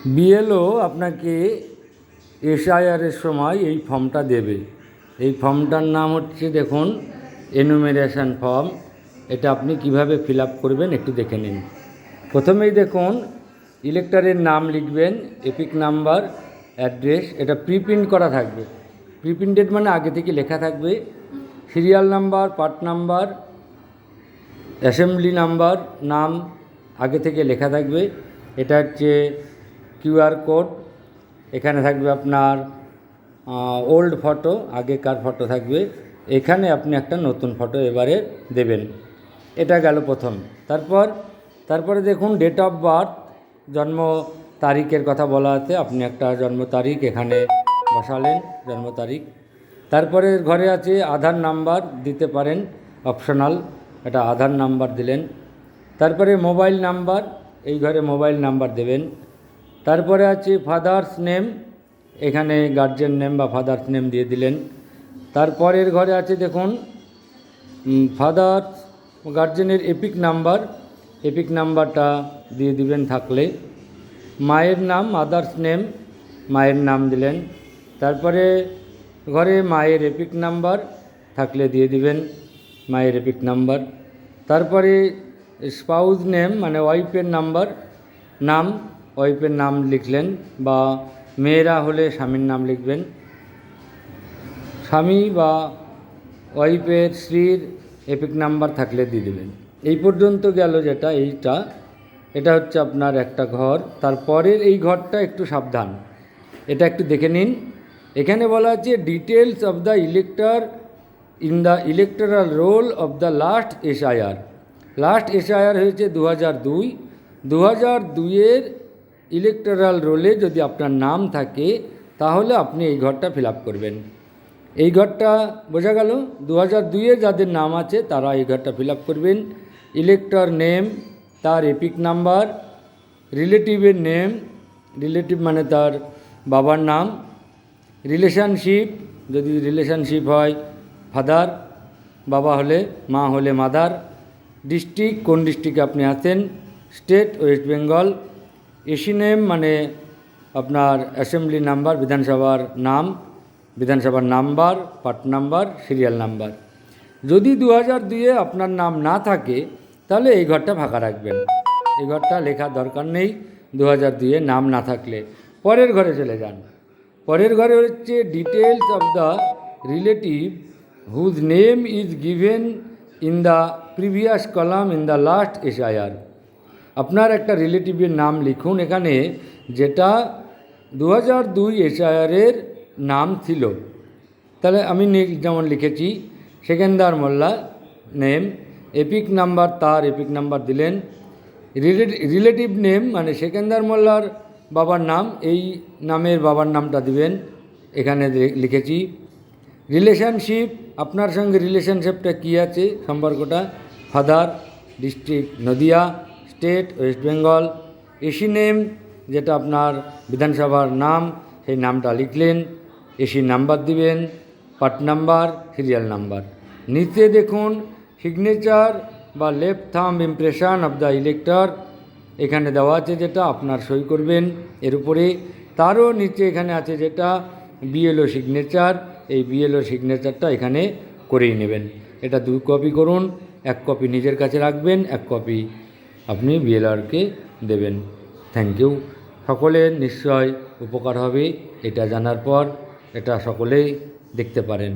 BLO আপনাকে এসআইআরের সময় এই ফর্মটা দেবে। এই ফর্মটার নাম হচ্ছে, দেখুন, এনুমেরেশন ফর্ম। এটা আপনি কিভাবে ফিল আপ করবেন একটু দেখে নিন। প্রথমেই দেখুন, ইলেক্টরের নাম লিখবেন, এপিক নাম্বার, অ্যাড্রেস। এটা প্রিপ্রিন্ট করা থাকবে। প্রিপ্রিন্টেড মানে আগে থেকে লেখা থাকবে। Serial number, part number, assembly number, নাম আগে থেকে লেখা থাকবে। এটা হচ্ছে কিউআর কোড। এখানে থাকবে আপনার ওল্ড ফটো, আগেকার ফটো থাকবে। এখানে আপনি একটা নতুন ফটো এবারে দেবেন। এটা গেল প্রথম। তারপরে দেখুন, ডেট অফ বার্থ, জন্ম তারিখের কথা বলা আছে। আপনি একটা জন্ম তারিখ এখানে বসালেন, জন্ম তারিখ। তারপরে ঘরে আছে আধার নাম্বার, দিতে পারেন, অপশনাল। এটা আধার নাম্বার দিলেন। তারপরে মোবাইল নাম্বার, এই ঘরে মোবাইল নাম্বার দেবেন। তারপরে আছে ফাদার্স নেম, এখানে গার্জেন নেম বা ফাদার্স নেম দিয়ে দিলেন। তারপরের ঘরে আছে, দেখুন, ফাদার্স গার্জেনের এপিক নাম্বার, এপিক নাম্বারটা দিয়ে দিবেন থাকলে। মায়ের নাম, মাদার্স নেম, মায়ের নাম দিলেন। তারপরে ঘরে মায়ের এপিক নাম্বার থাকলে দিয়ে দিবেন, মায়ের এপিক নাম্বার। তারপরে স্পাউস নেম মানে ওয়াইফের নাম, ওয়াইফের নাম লিখলেন, বা মেয়েরা হলে স্বামীর নাম লিখবেন। স্বামী বা ওয়াইফের স্ত্রীর এপিক নাম্বার থাকলে দিয়ে দেবেন। এই পর্যন্ত গেল যেটা, এটা হচ্ছে আপনার একটা ঘর। তারপরের এই ঘরটা একটু সাবধান, এটা একটু দেখে নিন। এখানে বলা আছে details of the elector in the electoral role of the last SIR. Last SIR হয়েছে 2002। 2002-এর ইলেকটোরাল রোলে যদি আপনার নাম থাকে তাহলে আপনি এই ঘরটা ফিল আপ করবেন। এই ঘরটা বোঝা গেল, 2002-এ যাদের নাম আছে তারা এই ঘরটা ফিল আপ করবেন। ইলেক্টর নেম, তার এপিক নাম্বার, রিলেটিভের নেম, রিলেটিভ মানে তার বাবার নাম, রিলেশনশিপ, যদি রিলেশনশিপ হয় ফাদার, বাবা হলে, মা হলে মাদার, ডিস্ট্রিক্ট, কোন ডিস্ট্রিক্টে আপনি আছেন, state West Bengal, AC name মানে আপনার অ্যাসেম্বলি নাম্বার, বিধানসভার নাম, বিধানসভার number, part number, serial number. যদি 2002-এ আপনার নাম না থাকে তাহলে এই ঘরটা ফাঁকা রাখবেন, এই ঘরটা লেখার দরকার নেই 2002-এ নাম না থাকলে। পরের ঘরে চলে যান। পরের ঘরে হচ্ছে details of the relative whose name is given in the previous column in the last SIR. আপনার একটা রিলেটিভের নাম লিখুন এখানে, যেটা 2002 এসআইআরের নাম ছিল। তাহলে আমি যেমন লিখেছি, সেকেন্দার মোল্লা নেম, এপিক নাম্বার, তার এপিক নাম্বার দিলেন। রিলেটিভ নেম মানে সেকেন্দার মোল্লার বাবার নাম, এই নামের বাবার নামটা দিবেন, এখানে লিখেছি। রিলেশনশিপ, আপনার সঙ্গে রিলেশনশিপটা কী আছে, সম্পর্কটা, father, district Nadia, state West Bengal. AC name, যেটা আপনার বিধানসভার নাম, সেই নামটা লিখলেন, এসি নাম্বার দিবেন, পার্ট নাম্বার, সিরিয়াল নাম্বার। নিচে দেখুন সিগনেচার বা left thumb impression of the elector, এখানে দেওয়া আছে যেটা আপনার সই করবেন এর উপরে। তারও নিচে এখানে আছে যেটা বিএলও সিগনেচার, এই বিএলও সিগনেচারটা এখানে করেই নেবেন। এটা 2 কপি করুন, 1 কপি নিজের কাছে রাখবেন, 1 কপি আপনি বিএলআরকে দেবেন। Thank you. সকলের নিশ্চয় উপকার হবে এটা জানার পর, এটা সকলেই দেখতে পারেন।